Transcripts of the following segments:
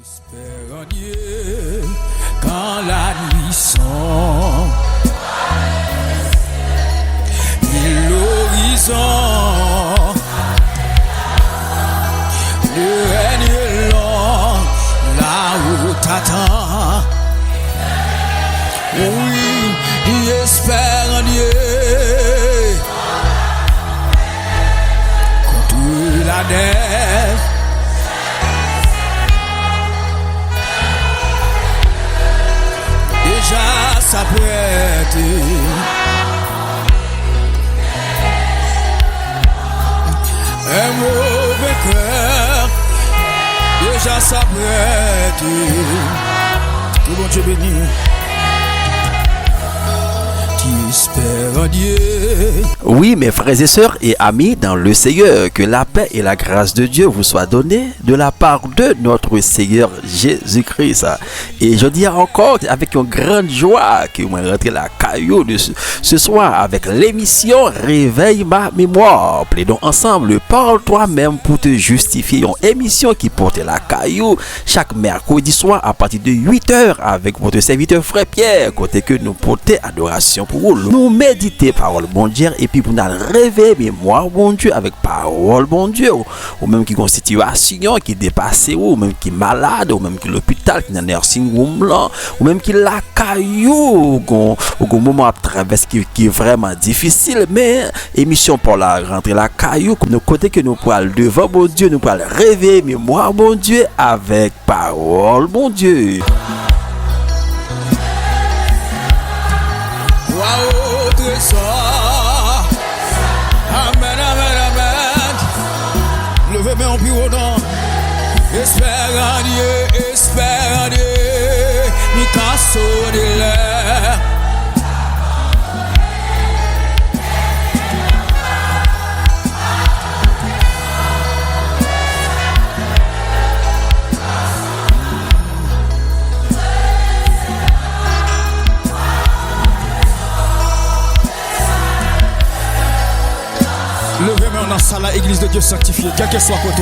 Espère en Dieu quand la nuit sombre et l'horizon, le règne long, là où t'attends. Oui, espère en Dieu contre la neige. Déjà s'apprête un mauvais cœur. Déjà s'apprête. Que bon Dieu bénisse. Espère en Dieu. Oui, mes frères et sœurs et amis dans le Seigneur, que la paix et la grâce de Dieu vous soient données de la part de notre Seigneur Jésus-Christ. Et je dis encore avec une grande joie que vous rentrez la caillou de ce soir avec l'émission Réveille ma mémoire. Plaidons ensemble, parle toi-même pour te justifier. Une émission qui porte la caillou chaque mercredi soir à partir de 8h avec votre serviteur frère Pierre, côté que nous portons adoration pour vous. Nous méditer parole bon Dieu et puis pour nous réveiller mémoire bon Dieu avec parole bon Dieu, ou même qui a une situation qui dépasse, ou même qui est malade, ou même qui est l'hôpital, qui est dans un nursing room là, ou même qui la caillou, ou un moment à travers qui est vraiment difficile, mais émission pour la rentrer la caillou, comme nous côté que nous pourrons devant bon Dieu, nous pourrons réveiller mémoire bon Dieu avec parole bon Dieu. Waouh, trésor. Amen, amen, amen. Levez-moi en plus haut nom. Espère en Dieu, espère en Dieu. Picasso de l'air. Levez-moi dans la salle, église de Dieu sanctifiée, quel que soit côté.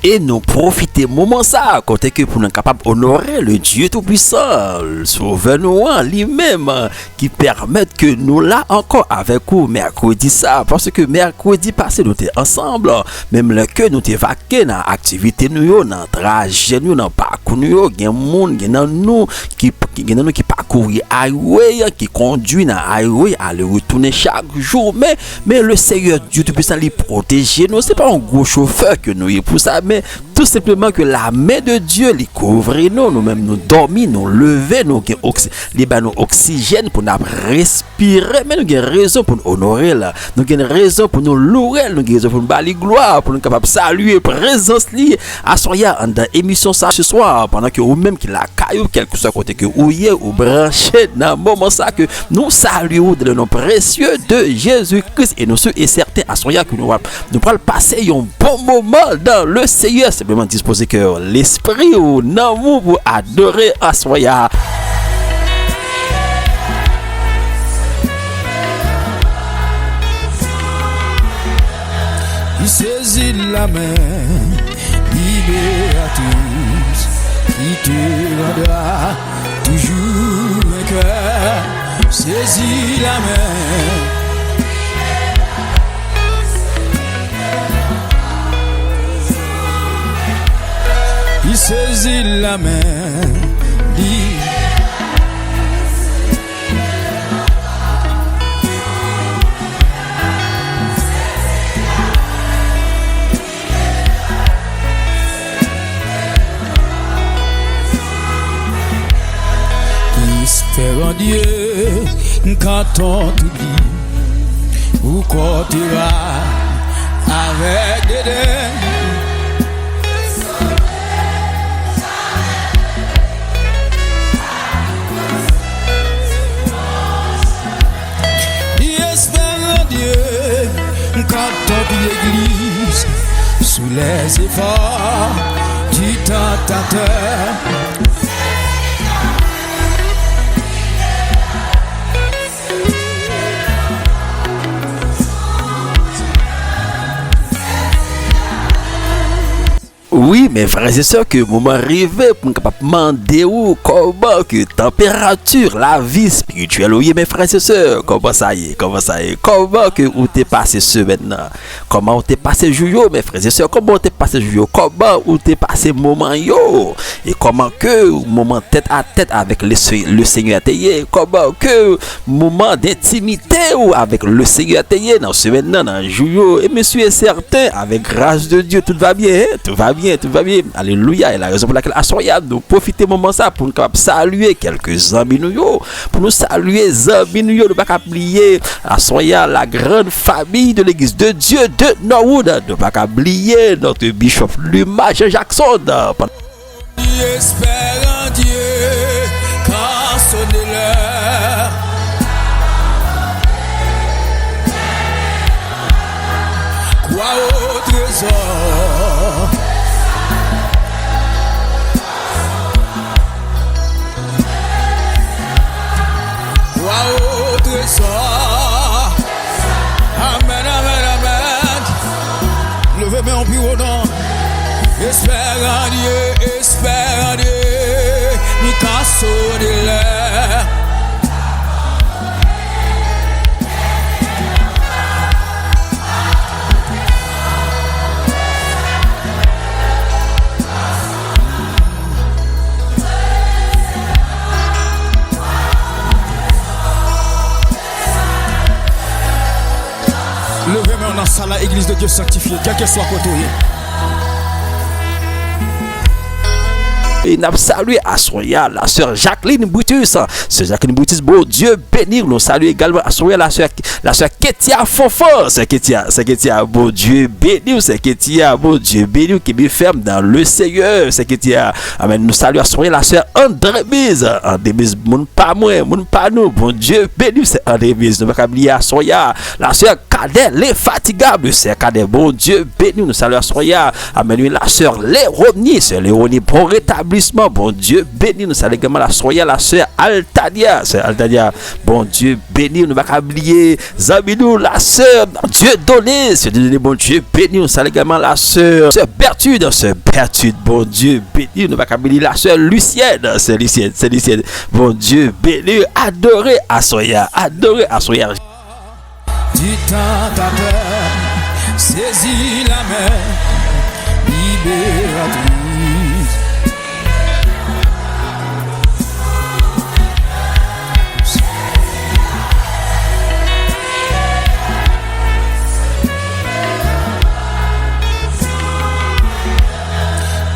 Et nous profiter moment ça côté que pour nous capable honorer le Dieu tout-puissant, le sauveur nous lui-même qui permet que nous là encore avec vous mercredi ça, parce que mercredi passé nous étions ensemble, même le que nous étions vaqués dans activité nous dans trajet nous dans parcours nous, il y a monde nous qui parcourir highway, qui conduit dans highway à le retourner chaque jour, mais le Seigneur Dieu tout-puissant lui protéger nous, c'est pas un gros chauffeur que nous est pour ça, mais tout simplement que la main de Dieu les couvre nous-mêmes nous dormir, nous lever, nous nous oxygène pour nous respirer, mais nous avons raison pour nous honorer là, nous avons raison pour nous louer, nous avons raison pour nous bâler gloire, pour nous capable saluer présence liée à soya dans émission ça ce soir pendant que vous même qui la caillou quelque soit côté que ou branché dans moment ça que nous saluons dans le nom précieux de Jésus-Christ et nous sommes certains à soya que nous pourrons passer un bon moment dans le Seigneur, simplement disposer que l'esprit ou l'amour pour adorer à soya. Il saisit la main libératrice qui te rendra toujours vainqueur. Saisis la main. Il saisit la main. Espère en Dieu quand on te dit où quand tu vas avec des dents. Quand ton pied glisse sous les efforts du tentateur. Oui, mes frères et sœurs, que le moment arrivé pour nous demander où, comment, que température, la vie spirituelle, oui, mes frères et sœurs, comment ça y est, comment que où t'es passé ce maintenant, comment t'es passé jour, mes frères et sœurs, comment t'es passé jour, comment où t'es passé moment yo, et comment que moment tête à tête avec le Seigneur t'ayé, comment que moment d'intimité ou avec le Seigneur t'ayé dans ce maintenant, dans jour, et monsieur est certain, avec grâce de Dieu, tout va bien, tout va bien. Tout va bien, alléluia. Et la raison pour laquelle Assoya nous profiter moment ça pour nous saluer quelques amis nous, pour nous saluer les amis nous, ne pas oublier Assoya, la grande famille de l'église de Dieu de Norwood, ne pas oublier notre bishop Luma Jackson. Espère en Dieu, car sonne l'heure. Crois au trésor. Au trésor. Amen, amen, amen. Levez-moi en plus au nom. Espère en Dieu, Picasso de l'air. Levez-moi dans la salle, église de Dieu sanctifiée, quel que soit côté. Et nous saluons à Soya, la sœur Jacqueline Boutus. Sœur Jacqueline Boutus, bon Dieu béni. Nous saluons également à Soya, la sœur Ketia Fofo. C'est Ketia, bon Dieu béni. C'est Ketia, bon Dieu béni, qui me ferme dans le Seigneur. C'est Ketia. Amen. Nous saluons à Soya, la sœur André Mise. André Mise, mon pas moi, mon pas nous. Bon Dieu béni, c'est André Mise. Nous ne pouvons pas oublier à Soya, la sœur Cadet, l'infatigable. C'est Cadet, bon Dieu béni. Nous saluons à Soya. Amen. La sœur Léonie, c'est Léonie, bon rétablissement. Bon Dieu béni, nous saluons également la soya, la sœur Altadia, bon Dieu béni, nous ne pas oublier Zaminou, la sœur Dieu donné, bon Dieu béni, nous saluons également la sœur Bertude, bon Dieu béni, nous ne pas oublier la sœur Lucienne, bon Dieu béni, adoré à soya, Du tentateur, saisis la main libératrice.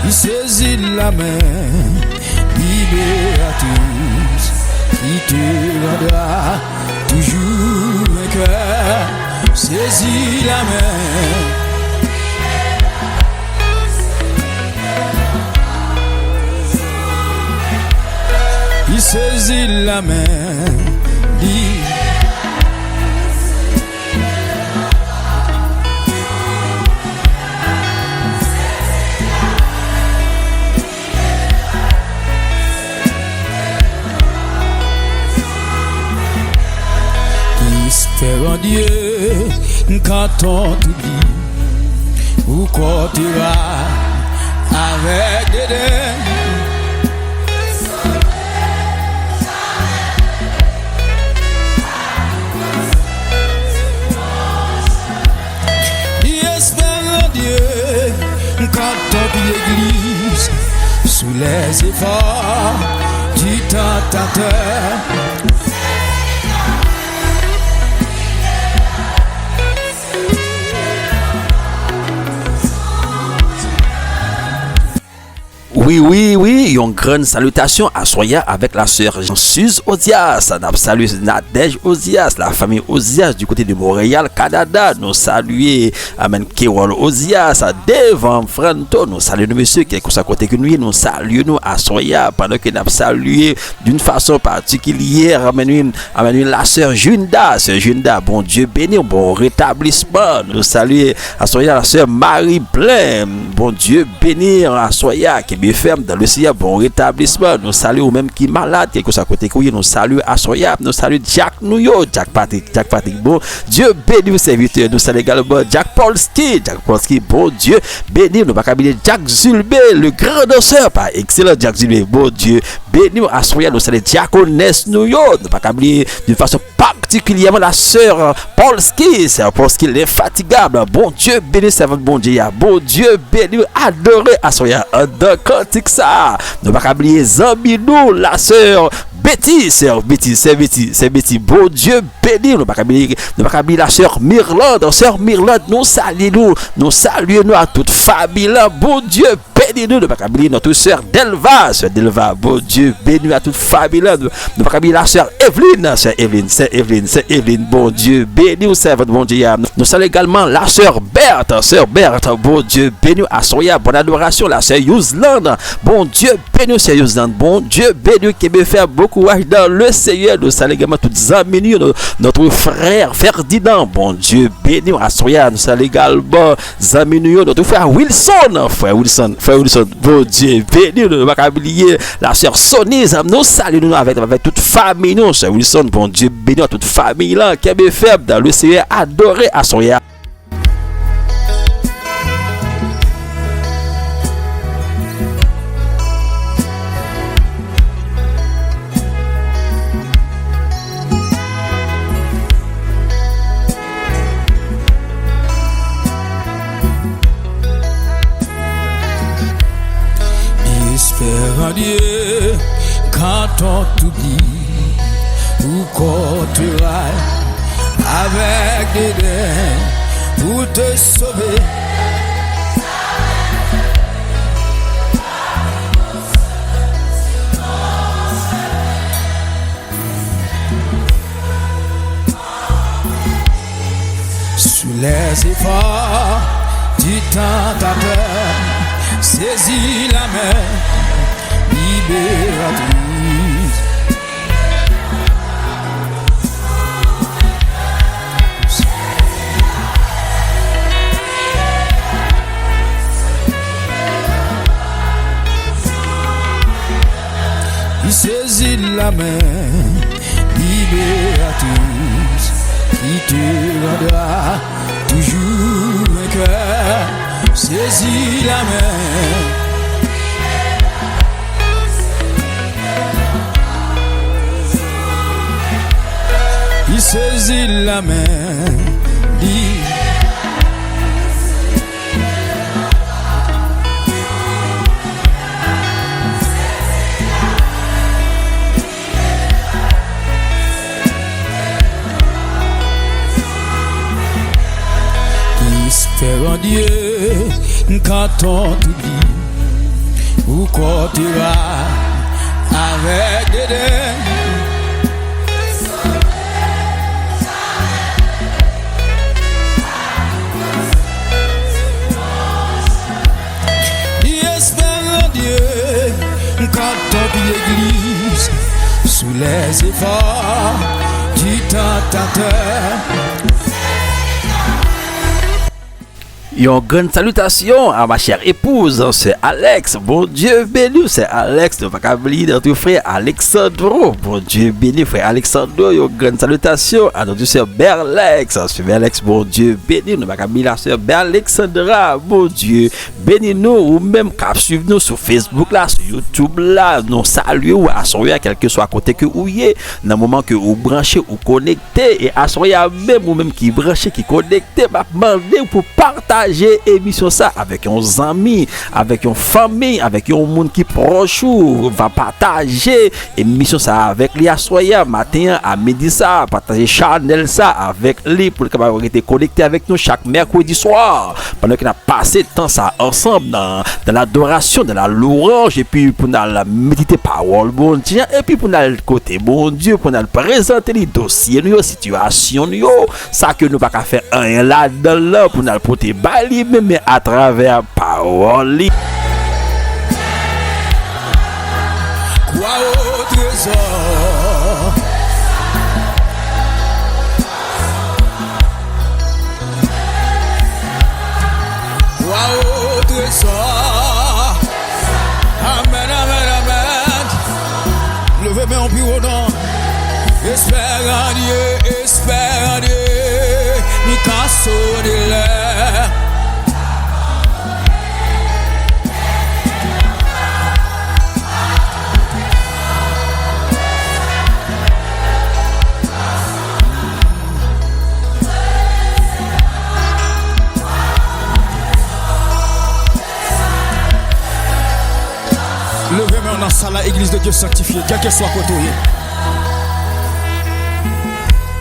Il saisit la main libératrice qui te rendra toujours vainqueur. Saisis la main. Il saisit la main. Espère en Dieu quand on te dit où quand tu vas avec des dents. Espère en Dieu quand on l'église sous les efforts du tentateur. Oui, une grande salutation à Soya avec la sœur Suze Odias. Nous saluons Nadège Odias, la famille Odias du côté de Montréal, Canada. Nous saluons Amen Kerol Odias, devant Franto. Nous saluons monsieur qui est comme ça côté que nous saluons à Soya pendant que nous saluons d'une façon particulière. Amen la sœur Junda, bon Dieu béni, bon rétablissement. Nous saluons à Soya la sœur Marie Plein, bon Dieu béni à Soya qui me ferme dans le Seigneur, bon rétablissement. Nous saluons même qui malade, quelque chose à côté couillé, nous saluons Assoya, nous saluons Jack Nouyo, Jack Patrick, bon Dieu béni vos serviteurs, nous saluons également Jack Polski, bon Dieu béni, nous pas Jack Zulbe, le grand danseur, par excellent Jack Zulbe, bon Dieu béni Assoya, nous saluons Diaconesse Nouyo, nous pas d'une façon particulièrement la sœur Polski, c'est Polski l'infatigable, bon Dieu béni, c'est votre bon Dieu, bon Dieu béni, adoré Assoya, dans cantique ça, nous pas oublier Zambinou, la sœur Betty, c'est Betty, bon Dieu béni, nous pas oublier la sœur Mirland, nous saluons à toute famille, bon Dieu béni, nous pas oublier notre sœur Delva, bon Dieu béni à toute famille, nous pas oublier la sœur Evelyne, bon Dieu béni, c'est votre bon Dieu, nous saluons également la sœur Berthe, bon Dieu béni à Soya, bonne adoration, la sœur Yuzland, bon Dieu béni, c'est Yuzland, bon Dieu béni qui me fait beaucoup dans le Seigneur, nous saluons également toutes les amis, notre frère Ferdinand, bon Dieu béni à Soya, nous saluons également amis, notre frère Wilson, bon Dieu béni, nous ne pas oublier la sœur Sonny, nous saluons avec toute famille, nous, sœur Wilson, bon Dieu béni à toute famille là, qui me fait dans le Seigneur, adoré à Soya. Espère en Dieu quand on t'oublie ou quand tu railles avec des dents pour te sauver. Sous les efforts du tentateur, saisis la main libératrice. Il saisit la main libératrice qui te rendra toujours vainqueur. Saisis la main. Il saisit la main. Espère en Dieu quand on te dit ou quand tu vas avec des dents. Espère en Dieu quand on t'église sous les efforts du tentateur. Une grande salutation à ma chère épouse, c'est Alex. Bon Dieu béni, c'est Alex. Ne pas oublier notre frère Alexandro. Bon Dieu béni, frère Alexandro. Une grande salutation à notre soeur Berlex. C'est Berlex, bon Dieu béni. Ne pas oublier la soeur Berlexandra. Bon Dieu béni nous, ou même cap suivre nous sur Facebook là, sur YouTube là. Nous saluons à Soya, quel que soit à côté que vous y êtes. Dans le moment que vous branchez ou connectez, et à Soya même ou même qui branchez, qui connectez, m'a demandé pour partager émission ça avec un ami, avec une famille, avec un monde qui proche ou va partager émission ça avec lui à soya matin à midi ça, partager channel ça avec lui pour que vous rester connecté avec nous chaque mercredi soir pendant qu'on a passé temps ça ensemble dans l'adoration, dans la louange et puis pour la méditer parole bon Dieu et puis pour le côté bon Dieu pour nous présenter les dossiers nos situations ça que nous pas faire rien là dedans pour nous porter mais à travers parole. Quoi au trésor? Quoi au trésor? espère en Dieu, mi casso de l'air. Levez-moi dans la salle, église de Dieu sanctifiée, quel que soit côté.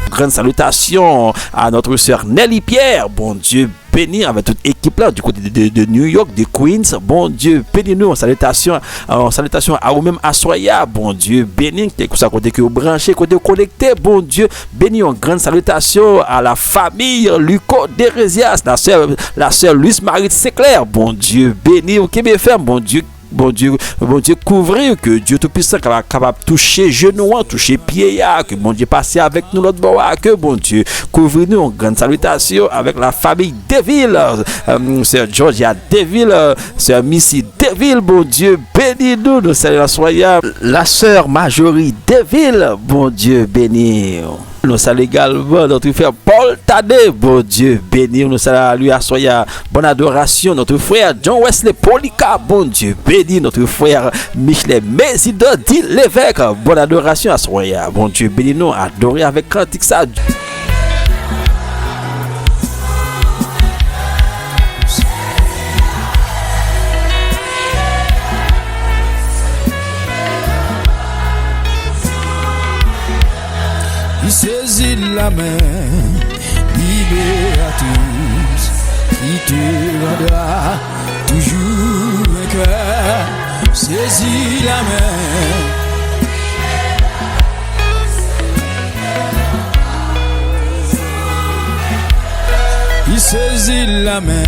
Grande salutation à notre sœur Nelly Pierre. Bon Dieu béni avec toute équipe là du côté de New York, de Queens. Bon Dieu béni nous. Salutation à vous-même à Soya. Bon Dieu béni. Côté que vous branchez, côté connecté. Bon Dieu béni. Une grande salutation à la famille Luco Derésias, la sœur Luis Marie Seclair. Bon Dieu béni. Au Québec FM. Bon Dieu, couvrir, que Dieu Tout-Puissant capable de toucher genoux, toucher pieds, que bon Dieu passe avec nous l'autre bord, que bon Dieu couvrir nous. Une grande salutation avec la famille Deville, Sœur Georgia Deville, Sœur Missy Deville, bon Dieu béni nous, nous saluons la sœur Marjorie Deville, bon Dieu béni. Nous saluons également notre frère Paul Tadé, bon Dieu béni. Nous saluons lui à soya, bonne adoration. Notre frère John Wesley Polika, bon Dieu béni. Notre frère Michelet Mésidor dit l'évêque, bonne adoration à soya, bon Dieu béni. Nous adorer avec cantique ça. Il saisit la main libératrice qui te rendra toujours vainqueur. Saisis la main. Il saisit la main.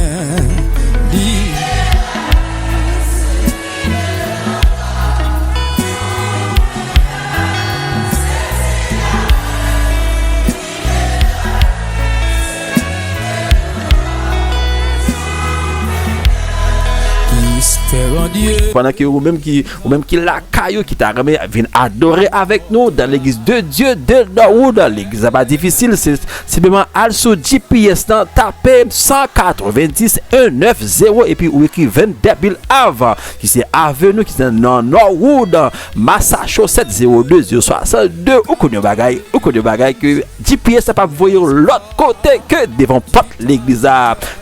Pendant que vous-même qui la caillou qui t'a remis vient adorer avec nous dans l'église de Dieu de Norwood. L'église n'est pas difficile, c'est simplement al sur GPS taper 190 190 et puis ou écrit 22 avant qui c'est avenue qui c'est dans Norwood, Massachusetts 02062 ou connait bagaille que GPS pas voyer l'autre côté que devant porte l'église.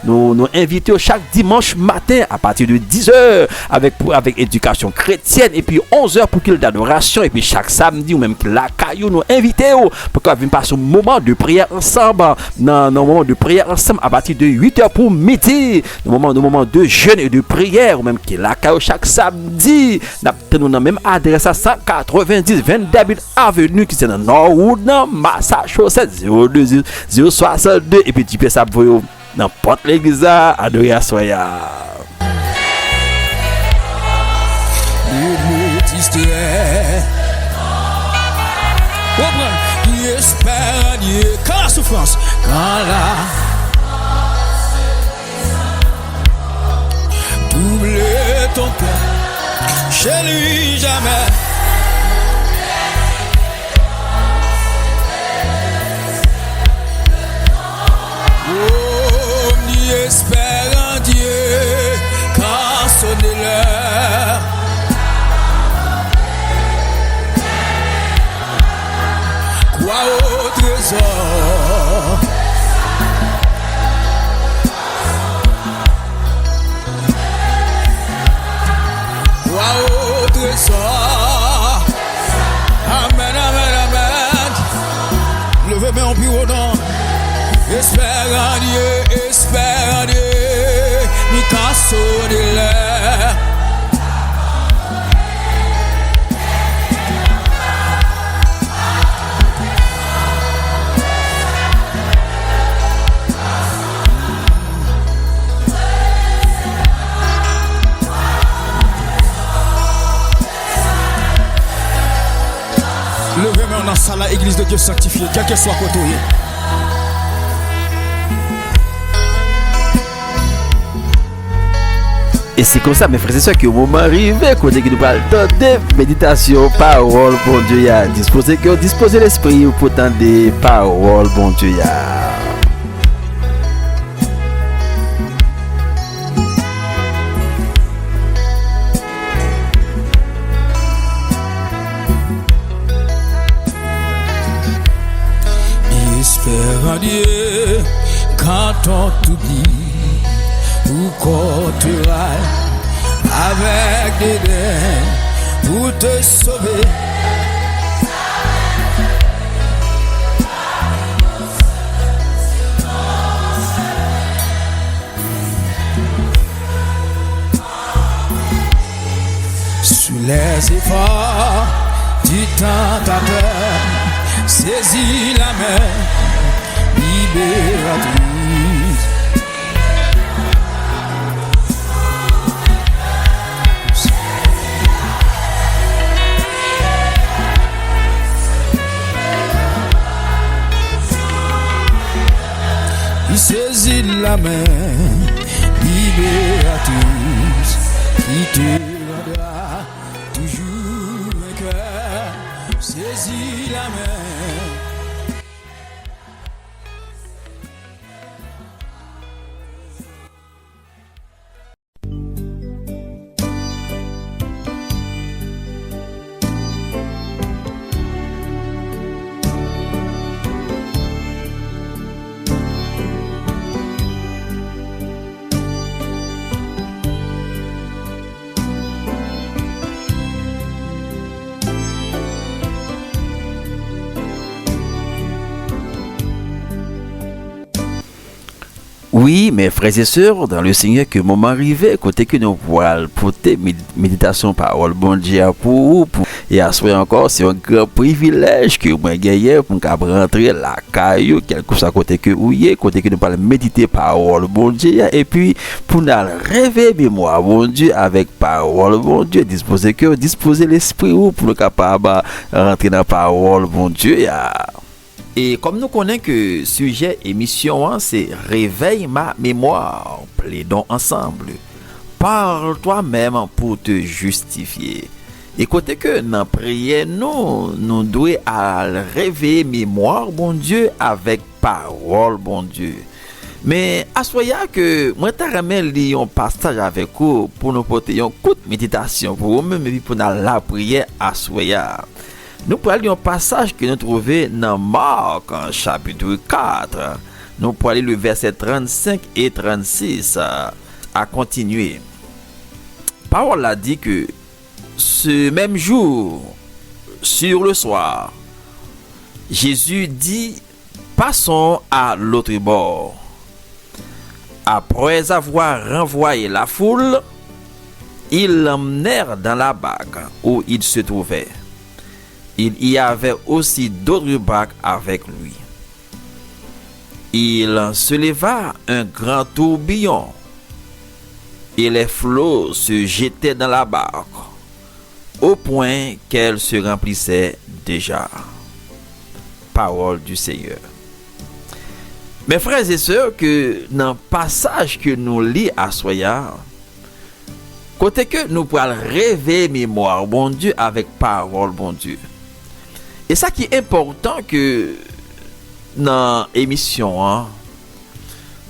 Nous invitons chaque dimanche matin à partir de 10h avec éducation chrétienne et puis 11h pour qu'il d'adoration et puis chaque samedi ou même la caillou nous invitons pour qu'on vienne passer un moment de prière ensemble dans moment de prière ensemble à partir de 8h pour midi, moment de jeûne et de prière ou même qui la caillou chaque samedi nous dans même adresse à 190 22 avenue qui c'est dans Norwood, Massachusetts 02062 et puis tu peux ça pour n'importe l'église adorer à soya. Il espère Dieu quand la souffrance, quand la double ton cœur, chez lui jamais. Oh, il espère en Dieu quand sonne l'heure. Quoi au trésor, quoi au trésor. Amen, amen, amen. Levez-moi en plus au nom. Espère en Dieu, mi casso de l'air. Levez-moi dans la salle, église de Dieu sanctifiée, quel que soit côté. Et c'est comme ça, mes frères et sœurs, que au moment arrivé, côté que nous parlons de méditation, parole, bon Dieu, y a disposer que disposer l'esprit pour tant des paroles, bon Dieu, y a. Espère en Dieu quand on t'oublie ou quand tu railles avec des dents pour te sauver. Sous les efforts du tentateur, saisis la main libératrice. Il saisit la main libératrice qui te rendra toujours vainqueur. Saisis la main. Oui, mes frères et sœurs, dans le Seigneur, que moment arrivé, côté que nous voyons porter méditation parole, bon Dieu, pour et à soi encore, c'est un grand privilège que moi gagné pour rentrer la caillou, quelque chose à côté que ouillé, côté que nous parlons méditer parole, bon Dieu, et puis pour nous rêver mémoire, bon Dieu, avec parole, bon Dieu, disposer cœur, disposer l'esprit pour nous capable rentrer dans la parole, bon Dieu. Et comme nous connaissons que le sujet émission, c'est réveille ma mémoire, plaidons ensemble. Parle toi-même pour te justifier. Et côté que dans la prière, nous devons réveiller mémoire, bon Dieu, avec parole, bon Dieu. Mais à soya que moi t'ai ramené un passage avec vous pour nous porter une courte méditation pour nous-mêmes et pour la prière à soya. Nous prenons un passage que nous trouvons dans Marc, chapitre 4. Nous prenons le verset 35 et 36 à continuer. Parole a dit que ce même jour, sur le soir, Jésus dit, passons à l'autre bord. Après avoir renvoyé la foule, ils l'emmenèrent dans la barque où il se trouvait. Il y avait aussi d'autres barques avec lui. Il se leva un grand tourbillon et les flots se jetaient dans la barque au point qu'elle se remplissait déjà. Parole du Seigneur. Mes frères et sœurs, que dans le passage que nous lisons à Soya, côté que nous pouvons rêver mémoire, bon Dieu, avec parole, bon Dieu. Et ça qui est important que dans l'émission,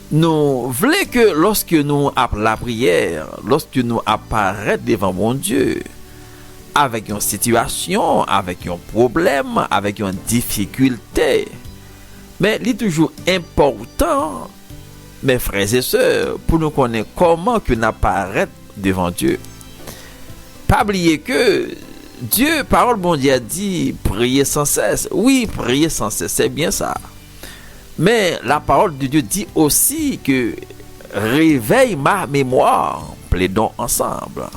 nous voulons que lorsque nous appelons la prière, lorsque nous apparaissons devant mon Dieu, avec une situation, avec un problème, avec une difficulté, mais il est toujours important, mes frères et sœurs, pour nous connaître comment que nous apparaissons devant Dieu. Pas oublier que Dieu, parole bon Dieu a dit, priez sans cesse. Oui, priez sans cesse, c'est bien ça. Mais la parole de Dieu dit aussi que réveille ma mémoire, plaidons ensemble.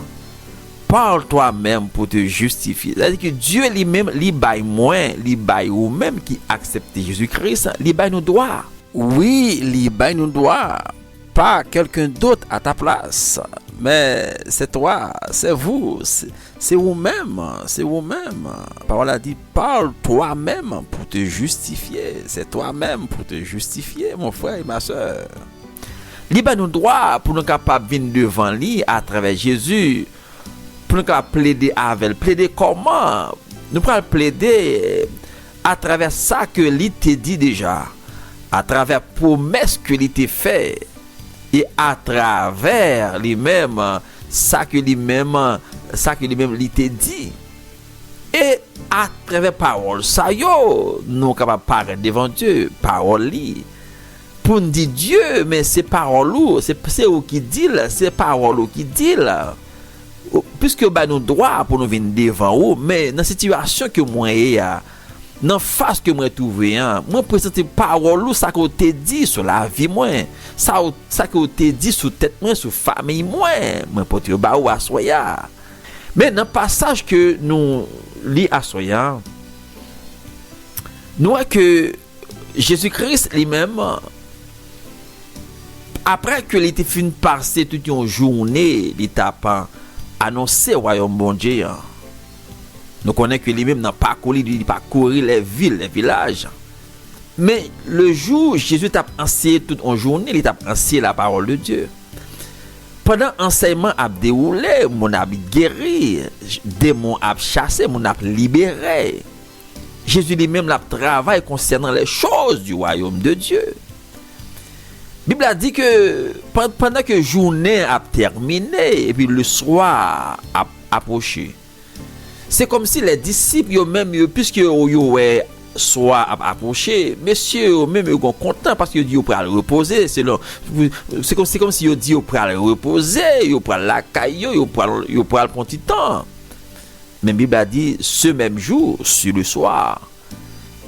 Parle toi-même pour te justifier. C'est-à-dire que Dieu lui-même, lui baille moins, lui baille ou même qui accepte Jésus-Christ, lui baille nos droits. Oui, lui baille nos droits. Pas quelqu'un d'autre à ta place. Mais c'est toi, c'est vous, c'est vous-même, c'est vous-même. La parole a dit, parle toi-même pour te justifier. C'est toi-même pour te justifier, mon frère et ma soeur. Li ba nous droit pour nous capable venir devant lui à travers Jésus, pour nous capable plaider avec, plaider comment? Nous prenons plaider à travers ça que lui t'a dit déjà, à travers promesse que lui t'a fait, et à travers lui-même ça que lui-même lui t'a dit. Et à travers parole ça yo, nous capable parler devant Dieu, parole li. Pour nous dire Dieu, mais c'est parole ou, c'est où qui dit là, c'est parole ou qui dit là. Puisque bah nous droit pour nous venir devant ou, mais dans la situation que moi est dans face que moi trouvé moi présenter parole ou ça que t'ai dit sur la vie moi, ça que t'ai dit sur tête moi, sur famille moi porter ba ou assoya. Mais dans passage que nous lit assoya, nous voyons que Jésus-Christ lui-même, après que il était fini passer toute une journée, il t'a annoncé au royaume bon Dieu. Nous connaissons que lui-même n'a pas couru les villes, les villages. Mais le jour où Jésus t'a enseigné toute une journée, il t'a enseigné la parole de Dieu. Pendant l'enseignement a déroulé, mon a guéri, démon a chassé, mon a libéré. Jésus lui-même l'a travaillé concernant les choses du royaume de Dieu. La Bible a dit que pendant que la journée a terminé et puis le soir a approché, c'est comme si les disciples eux-mêmes, puisque le soir a approché, messieurs eux-mêmes sont contents parce qu'ils disent qu'ils pourraient reposer. C'est comme si ils disent qu'ils pourraient reposer, ils pourraient la caillou, ils pourraient prendre du temps. Mais la Bible a dit ce même jour, sur le soir,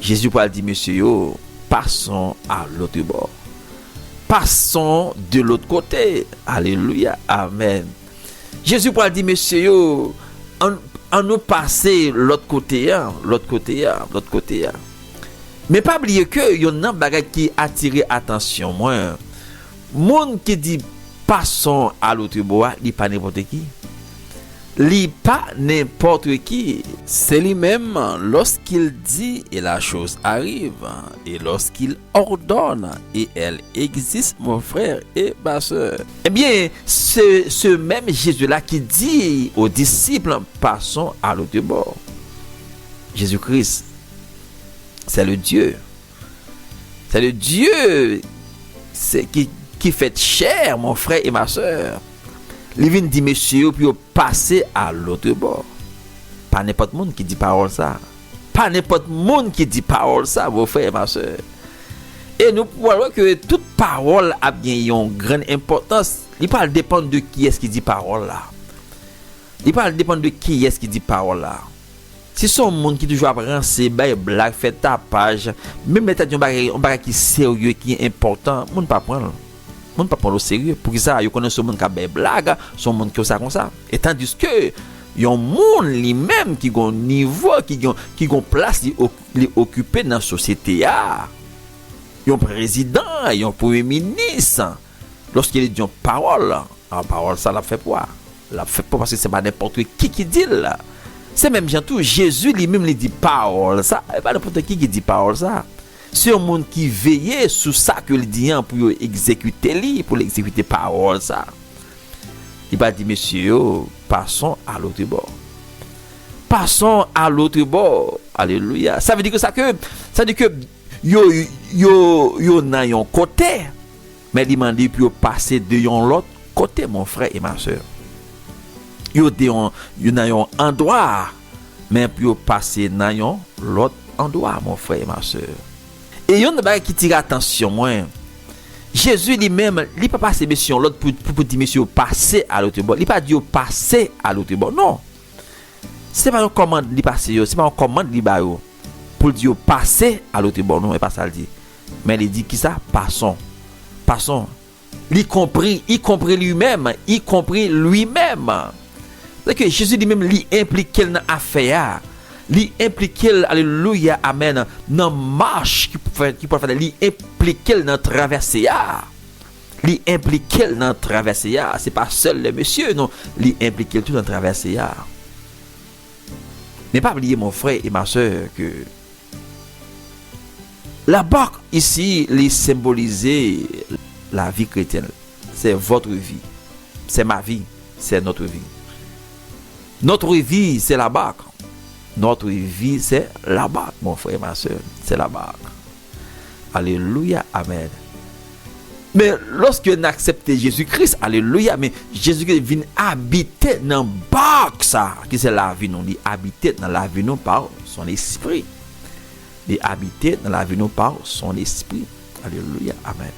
Jésus a dit, messieurs, passons à l'autre bord. Passons de l'autre côté. Alléluia. Amen. Jésus a dit, messieurs, en nous passer l'autre côté. Mais pas oublier que il y a un bagage qui attire attention. Moi, monde qui dit passons à l'autre bord, il pas n'importe qui. Li pas n'importe qui, c'est lui-même lorsqu'il dit et la chose arrive, et lorsqu'il ordonne et elle existe, mon frère et ma soeur. Eh bien, ce même Jésus-là qui dit aux disciples, passons à l'autre bord. Jésus-Christ, c'est le Dieu qui fait chair, mon frère et ma soeur. Il vient dire monsieur puis passer à l'autre bord. Pas n'importe monde qui dit parole ça. Pas n'importe monde qui dit parole ça, vos frères et ma soeur. Et nous voyons que toute parole a bien une grande importance. Il pas dépendre de qui est-ce qui dit parole là. Il pas dépendre de qui est-ce qui dit parole là. Si son monde qui toujours apprend c'est blague fait tapage, même l'état d'un bagage qui sérieux qui est important, monde pas prendre. On ne peut pas prendre au sérieux. Pour ça, ils connaissent ce monde qui a des blagues, ce monde qui a ça comme ça. Et tandis que, il y a un monde lui-même qui a un niveau, qui a une place occupée dans la société. Il y a un président, il y a un premier ministre. Lorsqu'il dit une parole, la parole, ça l'a fait quoi? La fait pas parce que c'est pas n'importe qui dit là. C'est même bien tout. Jésus lui-même lui dit parole, ça. Et pas n'importe qui dit parole, ça. C'est un monde qui veille sur ça que le dit pour exécuter pour l'exécuter parole ça. Il va dire messieurs, passons à l'autre bord. Passons à l'autre bord. Alléluia. Ça veut dire que yo nan yon côté, mais il m'a dit pour passer de l'autre côté mon frère et ma soeur. Yo nan yon endroit, mais pour passer dans l'autre endroit mon frère et ma soeur. Et il y a un bagage qui tire attention, moi. Jésus lui-même, il ne peut pas passer mission l'autre pour dire monsieur passer à l'autre bord. Il ne peut pas dire passer à l'autre bord. Non. Ce n'est pas une commande de passer, ce n'est pas une commande de pour dire passer à l'autre bord. Non, il pas ça le dit. Mais il dit qui ça? Passons. Passons. Y compris lui-même. C'est que Jésus lui-même lui implique dans l'affaire. Li impliqué alléluia amen dans marche qui peut faire li impliqué dans traversée c'est pas seul le monsieur non li impliqué tout dans traversée mais pas oublier mon frère et ma soeur que la barque ici li symboliser la vie chrétienne c'est votre vie. C'est ma vie, c'est notre vie. Notre vie, c'est la barque. Notre vie, c'est la barque, mon frère et ma soeur. C'est la barque. Alléluia, amen. Mais lorsque nous acceptons Jésus-Christ, alléluia, mais Jésus-Christ vient habiter dans la barque, ça, qui c'est la vie, nous dit habiter dans la vie, nous par son esprit. Et habiter dans la vie, nous par son esprit. Alléluia, amen.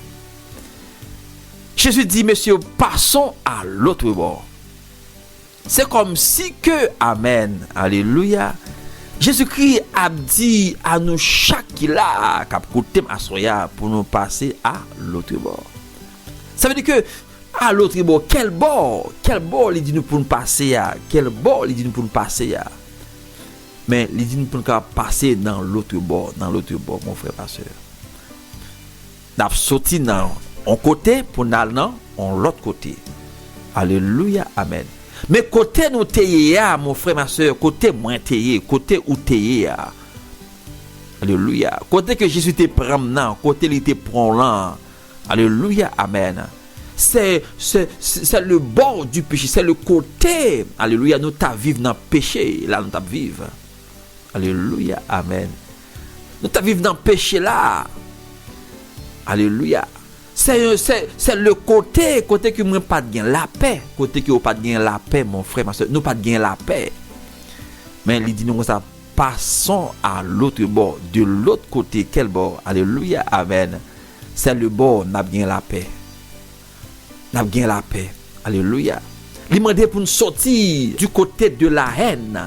Jésus dit, monsieur, passons à l'autre bord. C'est comme si que, amen, alléluia, Jésus-Christ a dit à nous chaque qui là, qui a côté à pour nous passer à l'autre bord. Ça veut dire que, à l'autre bord, quel bord il dit nous pour nous passer à, quel bord il dit nous pour nous passer à. Mais il dit nous pour nous passer dans l'autre bord, mon frère, ma soeur. Nous avons sorti dans un côté pour nous aller dans l'autre côté. Alléluia, amen. Mais côté nous t'ayé, mon frère, ma soeur, côté moins t'ayé, côté où t'ayé. Alléluia. Côté que Jésus te prend là, côté il te prend là. Alléluia, amen. C'est le bord du péché, c'est le côté. Alléluia, nous t'as vivre dans le péché, là nous t'as vivre. Alléluia, amen. Nous t'as vivre dans le péché là. Alléluia. C'est le côté que nous pas de la paix, côté que nous pas de la paix, mon frère, ma soeur, nous pas de la paix. Mais il dit nous ça, passons à l'autre bord, de l'autre côté, quel bord? Alléluia, amen. C'est le bord, n'a bien la paix. N'a bien la paix. Alléluia. Il m'a demandé pour nous sortir du côté de la haine.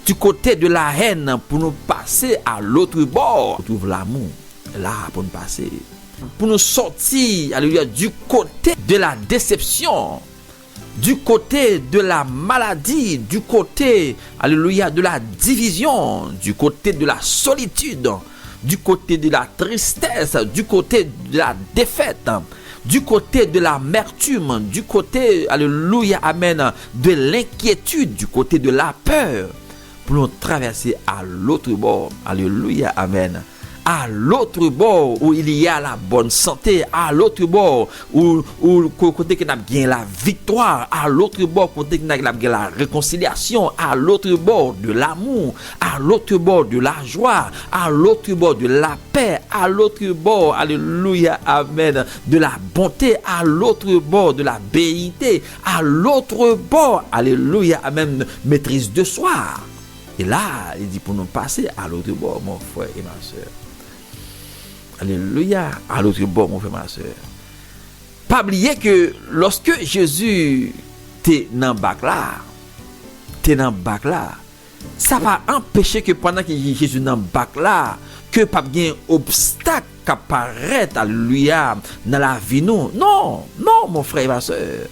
Du côté de la haine pour nous passer à l'autre bord. On trouve l'amour là pour nous passer. Pour nous sortir, alléluia, du côté de la déception, du côté de la maladie, du côté, alléluia, de la division, du côté de la solitude, du côté de la tristesse, du côté de la défaite, du côté de l'amertume, du côté, alléluia, amen, de l'inquiétude, du côté de la peur, pour nous traverser à l'autre bord, alléluia, amen. À l'autre bord où il y a la bonne santé, à l'autre bord où côté que n'a bien la victoire, à l'autre bord côté que n'a bien la réconciliation, à l'autre bord de l'amour, à l'autre bord de la joie, à l'autre bord de la paix, à l'autre bord, alléluia, amen, de la bonté, à l'autre bord de la béité, à l'autre bord, alléluia, amen, maîtrise de soi. Et là, il dit pour nous passer à l'autre bord, mon frère et ma soeur. Alléluia, à l'autre bord, mon frère, ma soeur. Pas oublier que lorsque Jésus t'es dans le bac là, ça va empêcher que pendant que Jésus dans le bac là, que pas bien obstacle qui apparaît, alléluia, dans la vie nous. Non, mon frère et ma soeur.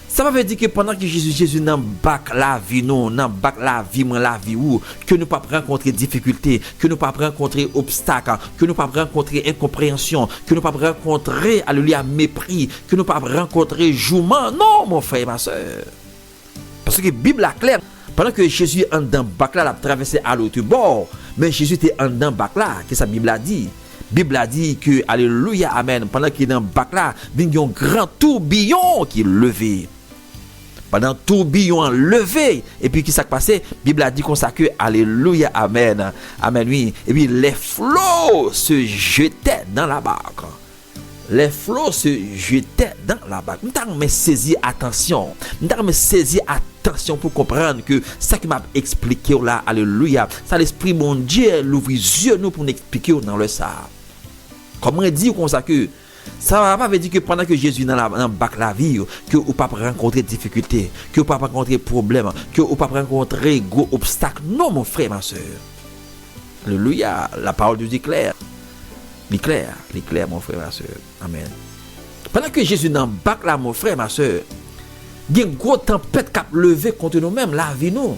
Ça veut dire que pendant que Jésus dans le bac la vie nous, dans le bac la vie moi la vie où que nous pas rencontrer difficultés, que nous pas rencontrer obstacles, que nous pas rencontrer incompréhension, que nous pas rencontrer alléluia mépris, que nous pas rencontrer jouement. Non, mon frère et ma soeur. Parce que la Bible est claire. Pendant que Jésus est dans le bac là, il a traversé à l'autre bord, mais Jésus était dans le bac là, que sa Bible a dit. Bible a dit que alléluia amen, pendant qu'il est dans le bac là, il y a un grand tourbillon qui est levé. Pendant tourbillon levé, et puis qui s'est passé, Bible a dit comme ça que alléluia amen, amen oui, et puis les flots se jetaient dans la barque. Les flots se jetaient dans la barque. Nous avons saisi attention. Nous avons saisi attention pour comprendre que ça qui m'a expliqué là, alléluia, ça l'esprit mon Dieu l'ouvre les yeux nous pour nous expliquer dans le ça. Comment dire comme ça que ça va pas dire que pendant que Jésus dans le bac la vie, que vous pas rencontrer difficultés, que vous pas rencontrer problèmes, que vous pas rencontrer gros obstacles. Non, mon frère, ma soeur. Alléluia, la parole de Dieu est claire. L'éclair, mon frère, ma soeur. Amen. Pendant que Jésus dans le bac là, mon frère, ma soeur, il y a une grosse tempête qui a levé contre nous-mêmes, la vie nous.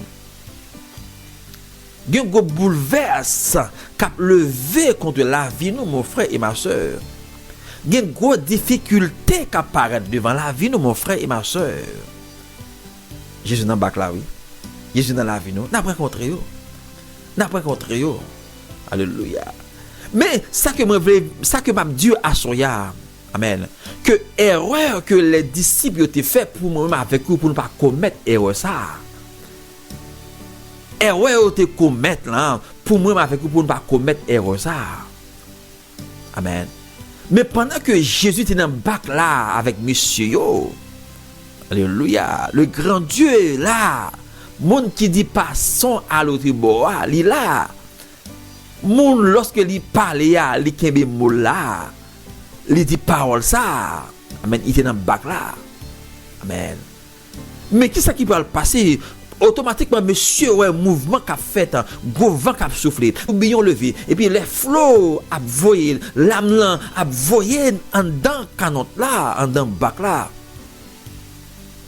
Il y a un gros bouleverse qui a levé contre la vie nous, mon frère et ma soeur. Il y a une grosse difficulté qui apparaît devant la vie nous, mon frère et ma soeur. Jésus dans le bac là, oui. Jésus dans la vie nous. N'a pas rencontré yo. Alléluia. Mais ça que m'a Dieu à soya, Amen. Que erreur que les disciples ont fait pour moi avec vous pour ne pas commettre erreur ça. Erreur te commettre là pour moi avec vous pour ne pas commettre erreur ça. Amen. Mais pendant que Jésus était dans le bac là avec monsieur yo, alléluia, le grand Dieu est là. Monde qui dit passons à l'autre bord, il là. Monde lorsque il parle ya, il kembe mot là. Il dit parole ça. Amen, il était dans le bac là. Amen. Mais qu'est-ce qui va le passer? Automatiquement, monsieur, ouais, mouvement qu'a fait, gros vent qu'a soufflé, tourbillon levé, et puis les flots a voyé, l'âme là a voyé en dedans canon là, en dedans bac là.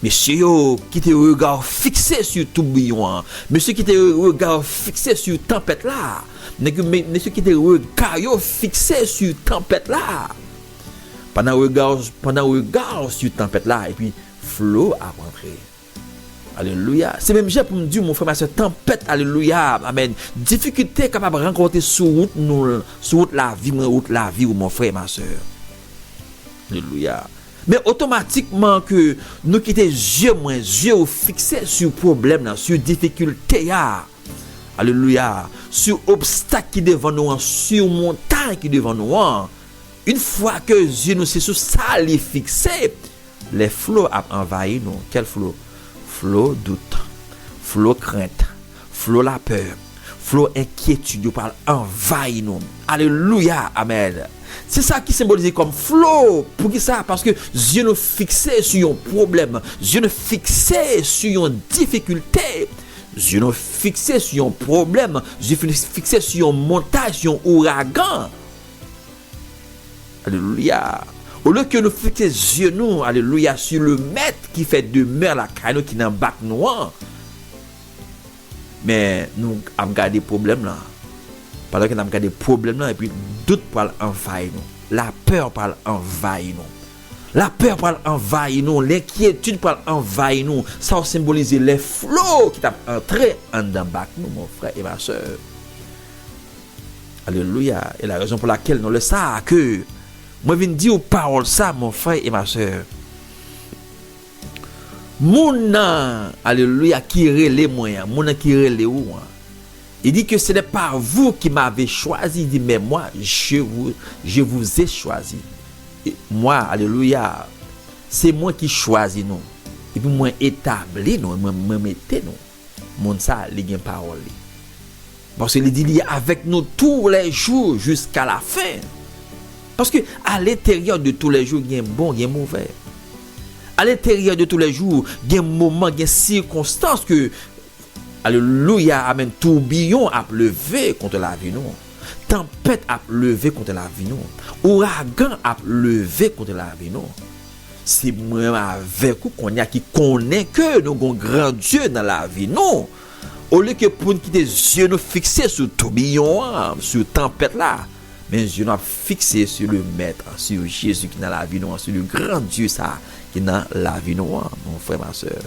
Monsieur qui te regard fixé sur tourbillon, monsieur qui te regard fixé sur tempête là, monsieur qui te regard fixé sur tempête là. Pendant regard sur tempête là, et puis flot a rentré. Alléluia. C'est même j'ai pour me dire, mon frère, ma soeur, tempête, alléluia, amen. Difficulté capable de rencontrer sur route, nous, sur route la vie, mon frère, ma soeur. Alléluia. Mais automatiquement que nous quittons yeux fixés sur problème, sur difficulté, alléluia, sur obstacle qui devant nous, sur montagne qui devant nous. Une fois que Dieu nous c'est sur ça les fixé, les flots ont envahi nous. Quel flot? Flot doute, flot crainte, flot la peur, flot inquiétude, parle envahit nous. Alléluia, amen. C'est ça qui symbolise comme flot. Pour qui ça? Parce que Dieu nous fixé sur un problème, Dieu nous fixé sur une difficulté, Dieu nous fixé sur un problème, Dieu nous fixé sur une montagne, sur un ouragan. Alléluia. Au lieu que nous fixons yeux nous, alléluia, sur le maître qui fait demeure la caille qui n'a bac noir. Mais nous avons gardé problème là. Pendant que nous avons gardé problème là, et puis doute parle envahir nous. La peur parle envahir nous. La peur parle envahir nous. L'inquiétude parle envahir nous. Ça symbolise les flots qui t'ont entré en dedans bac nous, mon frère et ma soeur. Alléluia. Et la raison pour laquelle nous le savons que moi, je viens dire aux paroles ça, mon frère et ma soeur. Mon alléluia, qui relève moi, mon qui relève où. Il dit que ce n'est pas vous qui m'avez choisi. Il dit, mais moi, je vous ai choisi. Et moi, alléluia, c'est moi qui choisis nous. Et puis, moi, établi nous, moi, mettez nous. Mon ça, il y a une parole. Parce qu'il dit, il est avec nous tous les jours jusqu'à la fin. Parce que à l'intérieur de tous les jours, il y a un bon, il y a un mauvais. À l'intérieur de tous les jours, il y a un moment, il y a une circonstance que, alléluia, amen, tourbillon a levé contre la vie, non. Tempête a levé contre la vie, non. Ouragan a levé contre la vie, non. C'est moi avec vous qu'on y a qui connaît que nous avons un grand Dieu dans la vie, non. Au lieu que pour nous quitter les yeux nous fixer sur tourbillon, sur tempête là. Mais Dieu nous a fixé sur le Maître, sur Jésus qui est dans la vie, sur le grand Dieu ça, qui est dans la vie, mon frère, ma soeur.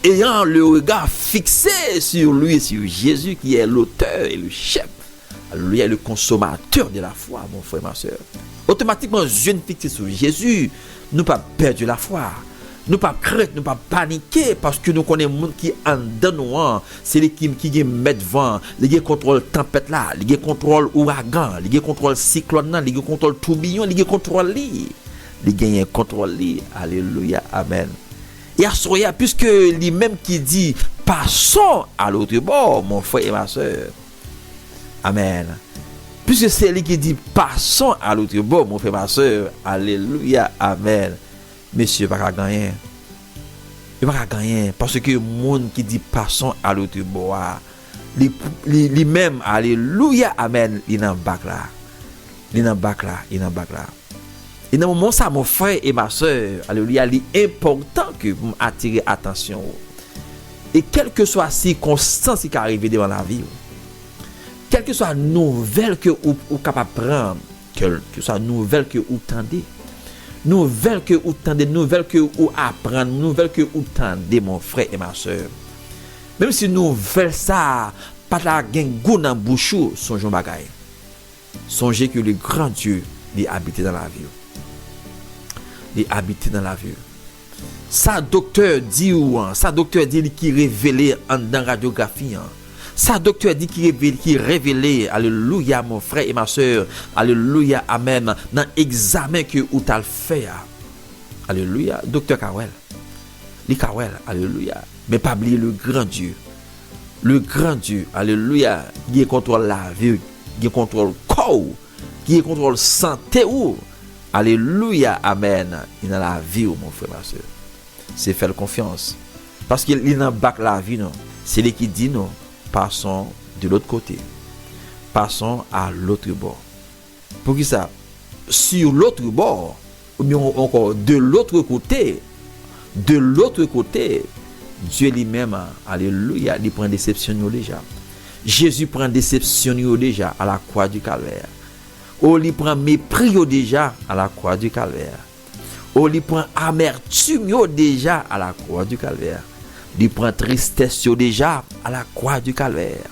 Ayant le regard fixé sur lui, sur Jésus qui est l'auteur et le chef, lui est le consommateur de la foi, mon frère, ma soeur. Automatiquement, Dieu nous fixé sur Jésus, nous pas perdu la foi. Nous pas craindre, nous pas paniquer parce que nous connaissons le monde qui en dedans nous, c'est l'équipe qui met vent, qui contrôle tempête là, qui contrôle ouragan, qui contrôle cyclone là, qui contrôle tourbillon, qui contrôle qui gagne contrôle. Alléluia, amen. Et à soya puisque lui-même qui dit passons à l'autre bord, mon frère et ma soeur. Amen. Puisque c'est lui qui dit passons à l'autre bord, mon frère et ma soeur. Alléluia, amen. Monsieur va gagner. Il va gagner parce que le monde qui dit passons à l'autre bord, lui-même, alléluia, amen, il est dans le bac là. Il est dans le bac là, il est dans le bac là. Et dans le moment ça, mon frère et ma soeur, alléluia, il est important que vous attirez attention. Et quelle que soit la circonstance qui arrive devant la vie, quelle que soit la nouvelle que vous êtes capable de prendre, quelle que soit la nouvelle que vous tendez, nouvelle que vous tendez, nouvelle que vous apprenez, nouvelle que vous tendez, mon frère et ma soeur. Même si nouvelle ça, pas la gain goût dans bouche, songez bagay. Songez que le grand Dieu est habité dans la vie. il habite dans la vie. Ça docteur dit ou ça docteur dit qui révélé dans radiographie. Ça docteur dit qui révélé, alléluia mon frère et ma soeur, alléluia, amen, dans examen que ou t'as fait. Alléluia, docteur Kawel. Li Kawel, alléluia. Mais pas oublier le grand Dieu. Le grand Dieu, alléluia, qui contrôle la vie, qui contrôle le corps, qui contrôle la santé ou. Alléluia, amen. Il dans la vie ou mon frère, ma soeur. C'est faire confiance. Parce qu'il est dans bac la vie, non. C'est lui qui dit non. Passons de l'autre côté. Passons à l'autre bord. Pour qui ça? Sur l'autre bord, ou bien encore de l'autre côté, Dieu lui-même, alléluia, il prend déception déjà. Jésus prend déception déjà à la croix du calvaire. Oh, il prend mépris déjà à la croix du calvaire. Oh, il prend amertume déjà à la croix du calvaire. Il prend tristesse déjà à la croix du calvaire.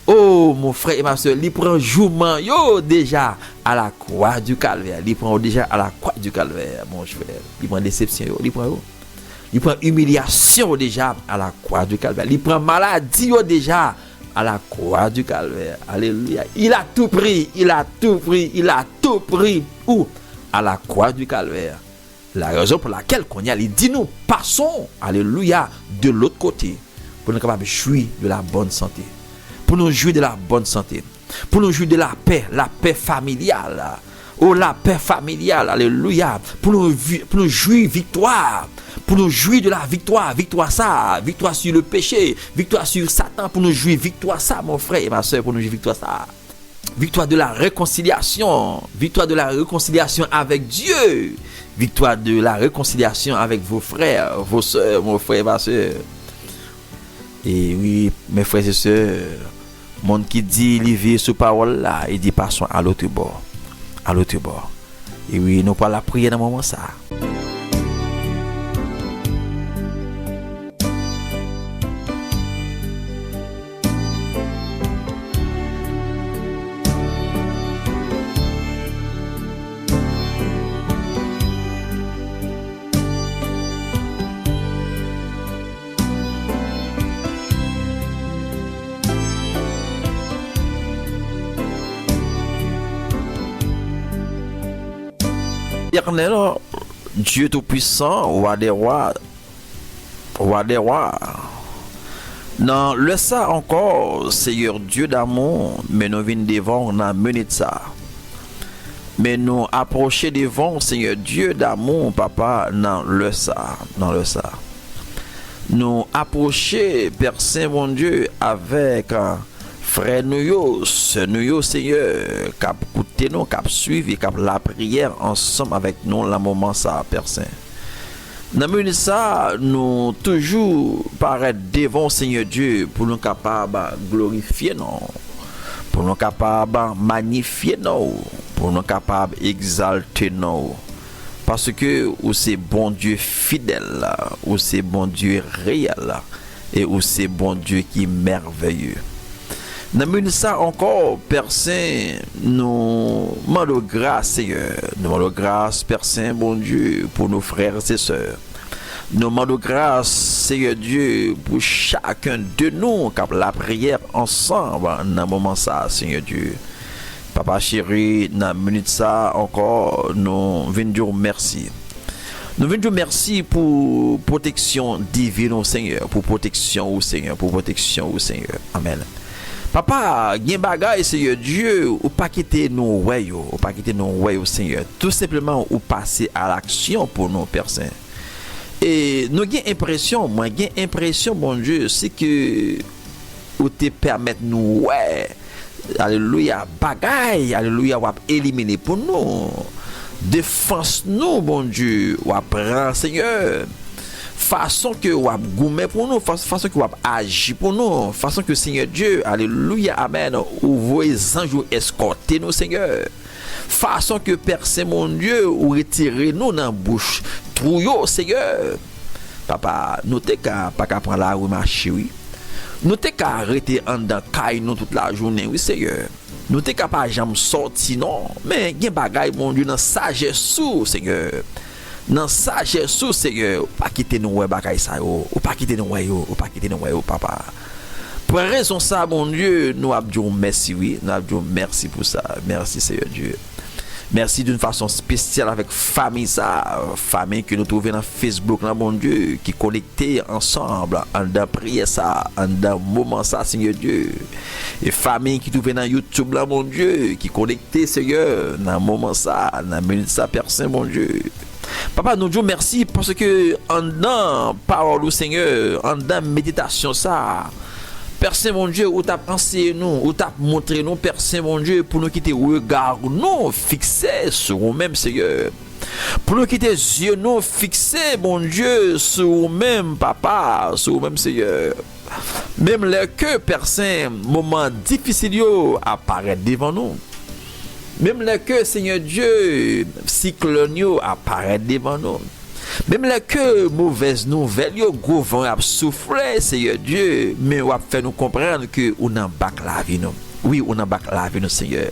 Oh, mon frère et ma soeur, il prend jouement déjà à la croix du calvaire. Il prend déjà à la croix du calvaire, mon frère. Il prend déception, il prend humiliation déjà à la croix du calvaire. Il prend maladie déjà à la croix du calvaire. Alléluia. Il a tout pris. Où? À la croix du calvaire. La raison pour laquelle il dit nous passons, alléluia, de l'autre côté. Pour nous capables de jouir de la bonne santé. Pour nous jouir de la bonne santé. Pour nous jouir de la paix familiale. Oh, la paix familiale, alléluia. Pour nous jouir victoire. Pour nous jouir de la victoire sur le péché, victoire sur Satan, pour nous jouir victoire ça, mon frère et ma soeur, pour nous jouir victoire ça. Victoire de la réconciliation avec Dieu, victoire de la réconciliation avec vos frères, vos soeurs, mon frère et ma soeur. Et oui, mes frères et sœurs, monde qui dit, il vit sous parole là, il dit passons à l'autre bord. Et oui, nous pas la prière dans le moment ça. Éternel, Dieu Tout-Puissant, roi des rois. Dans le ça encore, Seigneur Dieu d'amour, mais nous venons devant, on a mené de ça. Mais nous approcher devant, Seigneur Dieu d'amour, papa, dans le ça. Nous approcher, Père Saint, mon Dieu, avec frère nous, sœur nous, Seigneur, cap écouter nous, cap suivre, cap la prière ensemble avec nous, la moment ça, Père Saint. Dans le ça, nous toujours paraître devant Seigneur Dieu pour nous capables glorifier nous, pour nous capables magnifier nous, pour nous capables exalter nous. Parce que ou c'est bon Dieu fidèle, ou c'est bon Dieu réel, et ou c'est bon Dieu qui est merveilleux. Dans le ça encore, Père Saint, nous demandons grâce, Seigneur. Nous demandons grâce, Père Saint, bon Dieu, pour nos frères et sœurs. Nous demandons grâce, Seigneur Dieu, pour chacun de nous, qui a la prière ensemble dans le moment ça, Seigneur Dieu. Papa chéri, dans la minute ça encore, nous venons dire merci. Nous venons dire merci pour protection divine au Seigneur, pour protection au Seigneur. Amen. Papa, gen bagay Seigneur Dieu, ou pas quitter nous ouais au Seigneur. Tout simplement ou passer à l'action pour nous Père Saint. Et nous gen impression, mon Dieu, c'est que ou te permettre nous ouais. Alléluia, bagay, alléluia, ou éliminer pour nous. Défense nous, bon Dieu, ou prend Seigneur. Façon que ou gourmet pour nous, façon que ou agir pour nous, façon que Seigneur Dieu, alléluia, amen, ou vos anges escorter nous Seigneur, façon que Père Saint mon Dieu, ou retirer nous dans bouche trouillot Seigneur. Papa, nous t'es pas qu'à prendre la rue marcher oui. Nous t'es qu'à arrêter en dedans caille nous toute la journée oui Seigneur. Nous t'es capable jamais sortir non, mais gen bagay mon Dieu dans sagesse sous Seigneur. Dans sagesse, Seigneur, pas quitter nous, ouais, bagay ça, ou pas quitter nous, ouais, ou pas quitter nous, ouais, papa. Pour raison ça, mon Dieu, nous avons merci, oui, nous avons merci pour ça. Merci, Seigneur Dieu. Merci d'une façon spéciale avec famille ça, famille que nous trouvons dans Facebook là, mon Dieu, qui connectés ensemble en dans prière ça, en dans moment ça, Seigneur Dieu. Et famille qui trouvait dans YouTube là, mon Dieu, qui connectés, Seigneur, dans moment ça, dans minute ça, personne, mon Dieu. Papa, nous disons merci parce que en dans parole au Seigneur, en dans méditation ça, Personne mon Dieu, ou t'as pensé nous, ou t'as montré nous, personne mon Dieu, pour nous quitter regard nous fixés sur nous-mêmes, Seigneur. Pour nous quitter yeux nous fixés, mon Dieu, sur nous-mêmes, papa, sur nous-mêmes, Seigneur. Même les que personne, moment difficile apparaît devant nous. Même les que, Seigneur Dieu, cyclone apparaît devant nous. Même là que mauvaise nouvelle, yo gros vent a soufflé, Seigneur Dieu, mais on va faire nous comprendre que on en bac la vie nous. Oui, on en bac la vie nous, Seigneur.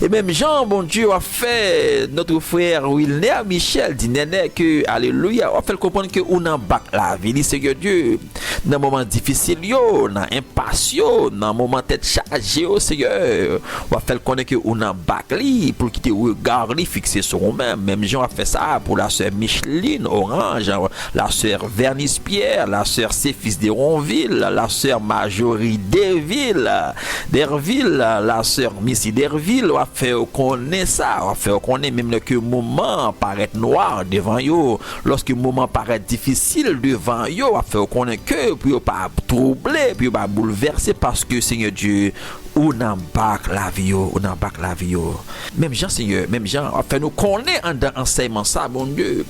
Et même Jean, bon Dieu, a fait notre frère Wilner Michel dit que alléluia, a fait comprendre que on en bac la vie, Seigneur Dieu. Dans moment difficile yo, dans impatient, dans moment tête chargée, Seigneur, on va faire connaître que on en bac li pour quitter regard li fixé sur nous-mêmes. Même Jean a fait ça pour la sœur Micheline Orange, la sœur Vernice Pierre, la sœur Céphis de Ronville, la sœur Marjorie Derville, la sœur Missy Derville, on va faire connaître ça, on va faire connaître même que moment paraît noir devant yo, lorsque moment paraît difficile devant yo, on va faire connaître que pour pas troubler, pour pas bouleverser parce que Seigneur Dieu, on embarque la vie, on embarque la vie. Même Jean, Seigneur, même Jean, on fait nous connaître en enseignement ça, mon Dieu.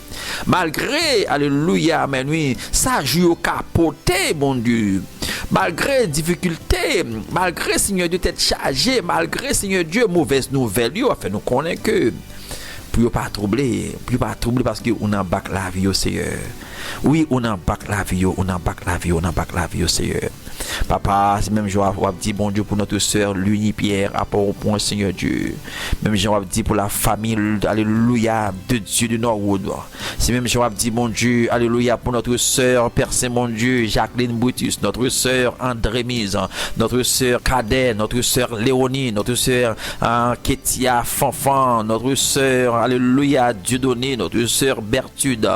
Malgré, alléluia, amen, oui, ça joue au capoté, mon Dieu. Malgré difficulté, malgré Seigneur Dieu tête chargée, malgré Seigneur Dieu mauvaise nouvelle, on fait nous connaître que pour pas troubler parce que on embarque la vie, Seigneur. Oui, on embarque la vie, on embarque la vie, on embarque la vie, Seigneur. Papa, c'est même jour on dit bon Dieu pour notre sœur Luni Pierre à part au point, Seigneur Dieu. Même jour on dit pour la famille, alléluia, de Dieu de Norwood. C'est même jour on dit bon Dieu, alléluia, pour notre sœur Père Saint mon Dieu, Jacqueline Brutus, notre sœur André Mise, notre sœur Cadet, notre sœur Léonie, notre sœur Ketia Fanfan, notre sœur, alléluia, Dieudonné, notre sœur Bertude,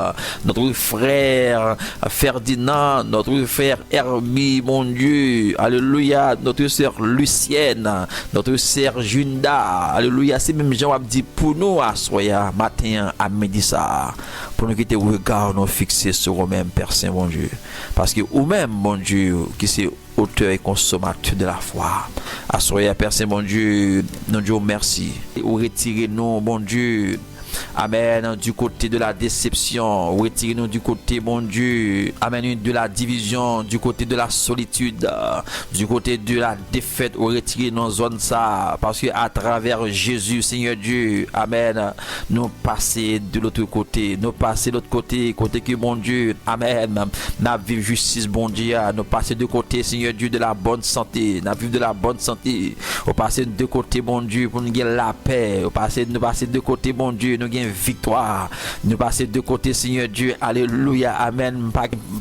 notre frère Ferdinand, notre frère Herbie, mon Dieu, alléluia, notre sœur Lucienne, notre sœur Junda, alléluia, c'est même Jean dit pour nous à soya matin à midi ça, pour nous quitter regard nous fixer sur nous-mêmes, Père Saint, mon Dieu, parce que nous-mêmes, mon Dieu, qui c'est auteur et consommateur de la foi. À soya, Père Saint, mon Dieu, nous Dieu merci, ou retirez nous, mon Dieu. Amen, du côté de la déception, retirez-nous du côté, mon Dieu, amen, de la division, du côté de la solitude, du côté de la défaite, retirez-nous dans zone ça, parce que à travers Jésus, Seigneur Dieu, amen, nous passer de l'autre côté, nous passer de l'autre côté, côté que mon Dieu, amen, nous vivons justice, bon Dieu, nous passer de côté, Seigneur Dieu, de la bonne santé, nous vivons de la bonne santé, nous passer de côté, mon Dieu, pour nous gagner la paix, nous passer de côté, mon Dieu, nous gain victoire, nous passer de côté, Seigneur Dieu, alléluia, amen,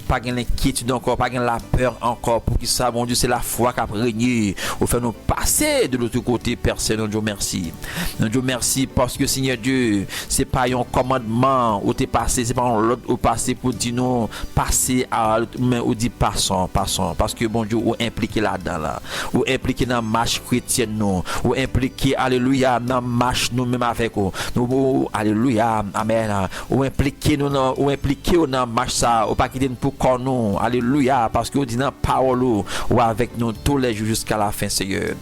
pas l'inquiétude encore, pas la peur encore, pour que ça, mon Dieu, c'est la foi qui a régné, au fait nous passer de l'autre côté, Père Saint, Dieu merci, nous Dieu merci, parce que Seigneur Dieu, c'est pas un commandement où t'es passé, c'est pas un l'autre où passer pour dire non, passer à mais ou dit passons, parce que bon Dieu, ou impliqué là-dedans là, ou impliqué dans la marche chrétienne nous, ou impliqué, alléluia, dans la marche nous-mêmes avec nous, alléluia, amen, ou impliqué nous dans marche ça, ou pas quitter nous pour corps nous, alléluia, parce que vous dit dans parole ou avec nous tous les jours jusqu'à la fin, Seigneur.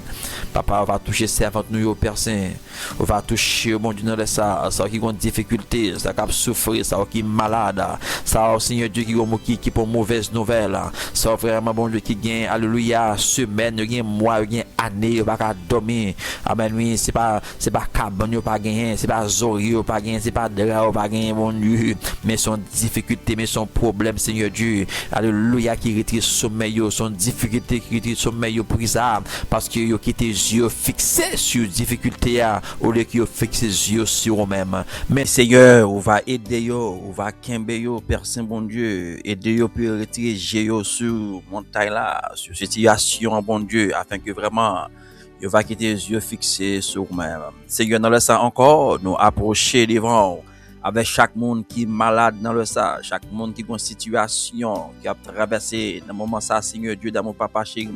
Papa, on va toucher servante nous, Père Saint, on va toucher, mon Dieu, dans ça qui ont difficulté, ça qui a souffert, ça qui est malade, ça, Seigneur Dieu, qui pour mauvaise nouvelle, ça vraiment, bon Dieu, qui gagne, alléluia, semaine, gagne mois, gagne année, va pas dormir, amen, oui, c'est pas cabane, pas gagner, c'est pas zori, pas gagné, c'est pas drap, pas gagné, mon Dieu, mais son difficulté, mais son problème, Seigneur Dieu, alléluia, qui retire sommeil, son difficulté qui retire sommeil pour ça, parce que yo qui tes yeux fixés sur difficulté au lieu que fixer les yeux sur eux-mêmes. Mais Seigneur, on va aider yo, on va kembe yo, Père Saint bon Dieu, aider yo pour retirer yo sur montagne là, sur situation bon Dieu, afin que vraiment il va quitter les yeux fixés sur eux-mêmes. Seigneur, dans le sang encore, nous approcher devant avec chaque monde qui est malade dans le sang, chaque monde qui a une situation, qui a traversé dans le moment ça, Seigneur Dieu, dans mon papa chéri,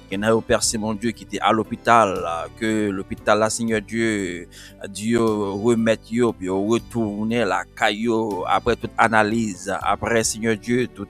qu'il y a un Père mon Dieu qui était à l'hôpital, que l'hôpital là, Seigneur Dieu, Dieu remette yo, puis retourner la caillou après toute analyse, après Seigneur Dieu, tout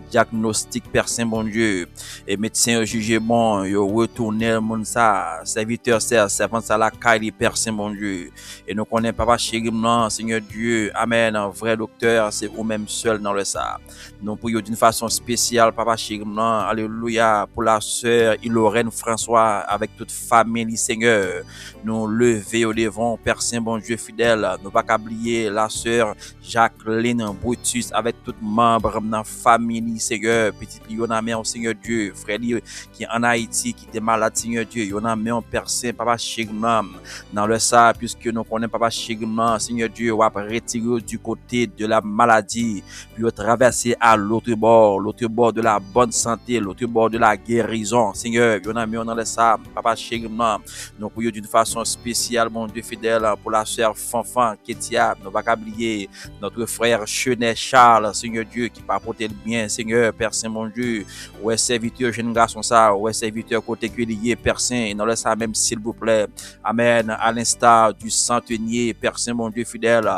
diagnostic Père mon Dieu, et médecin au jugement, yo retourner mon ça, serviteur servant ça la caille Père mon Dieu, et nous connaissons papa chéri, Seigneur Dieu, amen, un vrai docteur, c'est vous-même seul dans le ça. Nous prions d'une façon spéciale, papa chéri, alléluia, pour la sœur Lorraine François, avec toute famille, Seigneur. Nous lever au devant, Père Saint, bon Dieu fidèle. Nous pas oublier la sœur Jacqueline Brutus, avec tout membre de la famille, Seigneur. Petite Lionamé, Seigneur Dieu. Frère qui est en Haïti, qui est malade, Seigneur Dieu. Lionamé, Père Saint, Papa Chigman, dans le ça, puisque nous connaissons Papa Chigman, Seigneur Dieu, on va retirer du côté de la maladie, puis traverser à l'autre bord de la bonne santé, l'autre bord de la guérison, Seigneur. Yon a mis dans le ça, papa Chegman, nous prions d'une façon spéciale, mon Dieu fidèle, pour la sœur Fanfan, Ketia, nous pas oublier notre frère Chenet Charles, Seigneur Dieu, qui pas porter le bien, Seigneur, Père Saint, mon Dieu, ouais, serviteur, jeune garçon, ça, ouais, serviteur, côté que lié, Père Saint, dans le ça même, s'il vous plaît, amen, à l'instar du centenier, Père Saint, mon Dieu fidèle,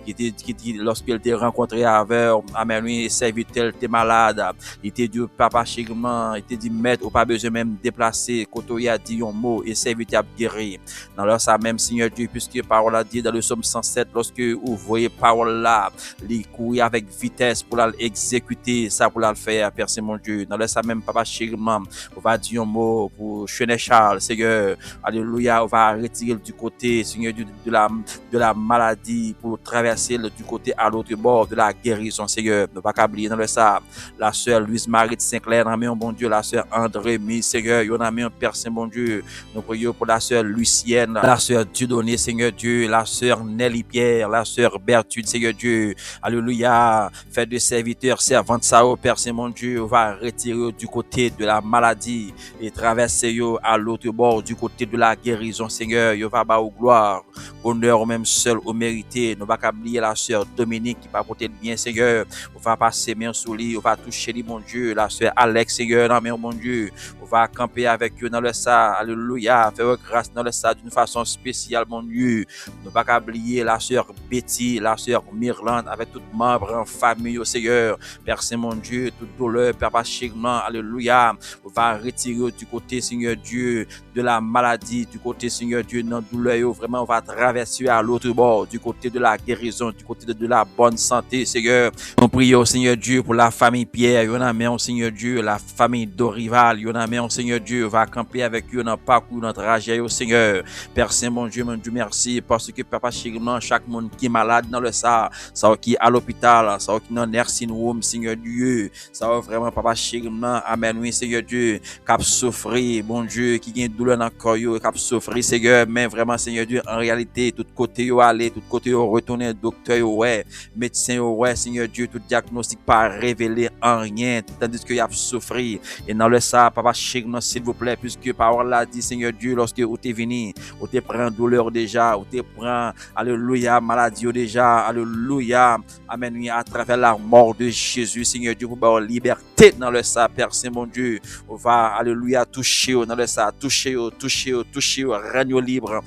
qui lorsqu'il était rencontré avec, amen, lui, serviteur, était malade, il était dit, papa Chegman, il était dit, maître, ou pas besoin même déplacé, Kotoya a dit un mot et serviteur guéri. Dans leur ça même, Seigneur Dieu, puisque parole a dit dans le psaume 107, lorsque vous voyez parole là, les courir avec vitesse pour l'exécuter, ça pour la faire, Père Saint mon Dieu. Dans leur ça même, papa chèrement, on va dire un mot pour Chenet Charles, Seigneur, alléluia, on va retirer du côté, Seigneur Dieu, de la maladie pour traverser du côté à l'autre bord de la guérison, Seigneur. Ne pas oublier dans le ça, la sœur Louise-Marie de Saint-Clair, dans bon Dieu, la sœur André, Seigneur, yon a mis un Père Saint bon Dieu. Nous prions pour la sœur Lucienne, la sœur Dieudonné, Seigneur Dieu, la sœur Nelly Pierre, la sœur Berthude, Seigneur Dieu. Alléluia. Fait de serviteurs, servantes, ça, au Père Saint mon Dieu, on va retirer du côté de la maladie et traverser yo à l'autre bord du côté de la guérison, Seigneur. Yo va bas au gloire, honneur au même seul, au mérité. Nous va pas oublier la sœur Dominique qui va porter bien, Seigneur. On va passer main sous lui, on va toucher lui, mon Dieu. La sœur Alex, Seigneur, non, mais mon Dieu. On va camper avec eux dans le ça, alléluia, faire grâce dans le ça d'une façon spéciale, mon Dieu. Ne pas oublier la sœur Betty, la sœur Myrlande, avec tout membre en famille, au Seigneur. Père Saint, mon Dieu, toute douleur, Papa Chigman, alléluia. On va retirer du côté, Seigneur Dieu, de la maladie, du côté, Seigneur Dieu, dans douleur, vraiment, on va traverser à l'autre bord, du côté de la guérison, du côté de la bonne santé, Seigneur. On prie au Seigneur Dieu pour la famille Pierre, il y en a mais au Seigneur Dieu, la famille Dorival, il y en a mais au Seigneur Dieu, va camper avec eux dans le parcours, dans le trajet, au Seigneur. Père Saint, mon Dieu, merci, parce que Papa Chigman, chaque monde qui est malade dans le ça qui est à l'hôpital, ça qui est dans le nursing home, Seigneur Dieu, ça va vraiment Papa Chigman, amen, oui, Seigneur Dieu, cap souffrir, bon Dieu, qui a douleur dans le corps, cap souffrir, Seigneur, mais vraiment, Seigneur Dieu, en réalité, tout côté yo aller, tout côté yo retourner, docteur yo ouais, médecin yo ouais, Seigneur Dieu, tout diagnostic pas révélé en rien, tandis que y a souffrir, et dans le ça, Papa Chigman, s'il vous plaît, puisque parole l'a dit, Seigneur Dieu, lorsque vous t'es venu, vous t'es prend douleur déjà, vous t'es prend, alléluia, maladie déjà, alléluia, amen, oui, à travers la mort de Jésus, Seigneur Dieu, pour avoir liberté dans le ça, Père Saint, mon Dieu, on va, alléluia, toucher dans le ça, toucher, ragno libre,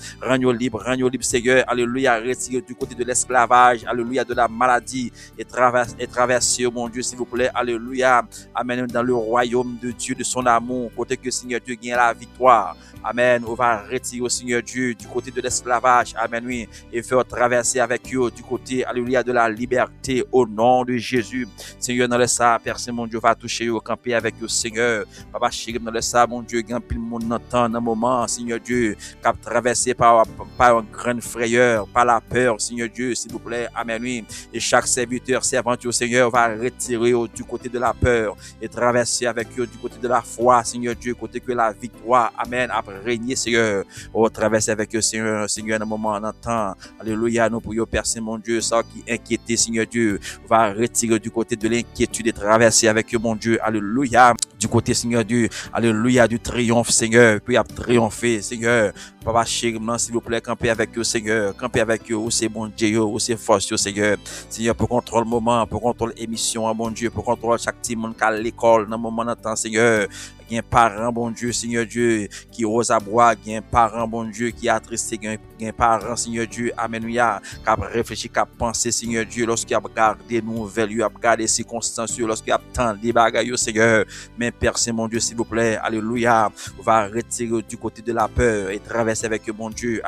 Seigneur, alléluia, retirer du côté de l'esclavage, alléluia, de la maladie, et traverser, mon Dieu, s'il vous plaît, alléluia, amen, dans le royaume de Dieu, de son amour, côté que Seigneur Dieu gagne la victoire. Amen. On va retirer, Seigneur Dieu, du côté de l'esclavage. Amen, oui. Et faire traverser avec eux du côté, alléluia, de la liberté au nom de Jésus. Seigneur, dans le ça, Père Saint, mon Dieu, va toucher au camper avec eux, Seigneur. Papa chéri, dans le ça, mon Dieu, grand pile mon entend dans un moment, Seigneur Dieu, cap traversé par une grande frayeur, par la peur, Seigneur Dieu, s'il vous plaît. Amen, oui. Et chaque serviteur, servante, au Seigneur, va retirer du côté de la peur et traverser avec eux du côté de la foi, Seigneur Dieu, côté que la victoire, amen, après régner, Seigneur. Oh, traverser avec eux, Seigneur, Seigneur, dans un moment, en temps. Alléluia, nous prions, Père Saint, mon Dieu, ça qui inquiétait, Seigneur Dieu, va retirer du côté de l'inquiétude et traverser avec eux, mon Dieu. Alléluia. Du côté, Seigneur Dieu, alléluia, du triomphe, Seigneur, puis à triompher, Seigneur. Papa chéri, s'il vous plaît, camper avec eux, Seigneur. Camper avec eux, où c'est bon Dieu, où c'est force, Seigneur. Seigneur, pour contrôler le moment, pour contrôler l'émission, mon Dieu, pour contrôler chaque petit monde qui a l'école, dans le moment de temps, Seigneur. Il y a un parent, bon Dieu, Seigneur Dieu, qui ose à boire, il y a un parent, bon Dieu, qui est attristé, il y a un parent, Seigneur Dieu, amen, qui a réfléchi, qui a pensé, Seigneur Dieu, lorsqu'il a regardé nouvelles, il a regardé circonstances, lorsqu'il a tant des bagailles, Seigneur. Mais Père Saint, mon Dieu, s'il vous plaît, alléluia, on va retirer du côté de la peur et traverser avec mon Dieu,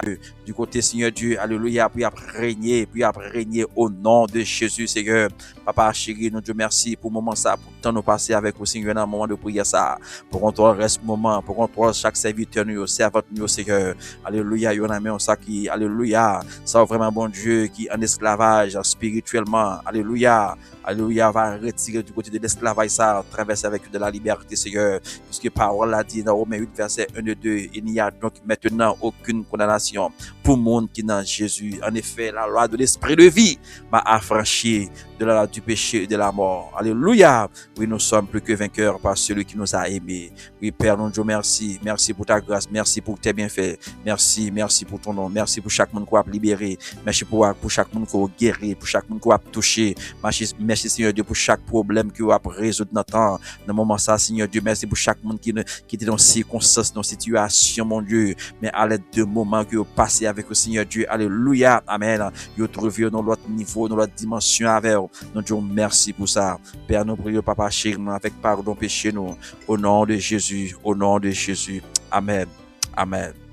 du côté, Seigneur Dieu, alléluia, puis après régner au nom de Jésus, Seigneur. Papa chéri, nous Dieu merci pour le moment ça, pour le temps nous passer avec vous, Seigneur, dans le moment de prière ça. Pour qu'on toi reste moment, pour qu'on toi chaque serviteur nous, servante nous, Seigneur. Alléluia, yon amen, ça qui, alléluia, ça vraiment bon Dieu qui en esclavage spirituellement, alléluia, alléluia, va retirer du côté de l'esclavage ça, traverser avec de la liberté, Seigneur. Puisque parole a dit dans Romains 8, verset 1 et 2, il n'y a donc maintenant aucune condamnation pour le monde qui est dans Jésus. En effet, la loi de l'esprit de vie m'a affranchi de la loi du péché et de la mort. Alléluia. Oui, nous sommes plus que vainqueurs par celui qui nous a aimés. Oui, Père, nous Dieu, merci. Merci pour ta grâce. Merci pour tes bienfaits. Merci pour ton nom. Merci pour chaque monde qui a libéré. Merci pour chaque monde qui a guéri. Pour chaque monde qui a touché. Merci, Seigneur Dieu, pour chaque problème qui a résoudre dans temps. Dans le moment ça, Seigneur Dieu, merci pour chaque monde qui était dans circonstances, dans situation, mon Dieu. Mais à l'aide de moments que vous passez avec le Seigneur Dieu. Alléluia. Amen. Vous trouvez dans l'autre niveau, dans l'autre dimension avec vous. Nous Dieu, merci pour ça. Père, nous prions, Papa chéri, avec pardon péché nous. Au nom de Jésus. Au nom de Jésus. Amen. Amen.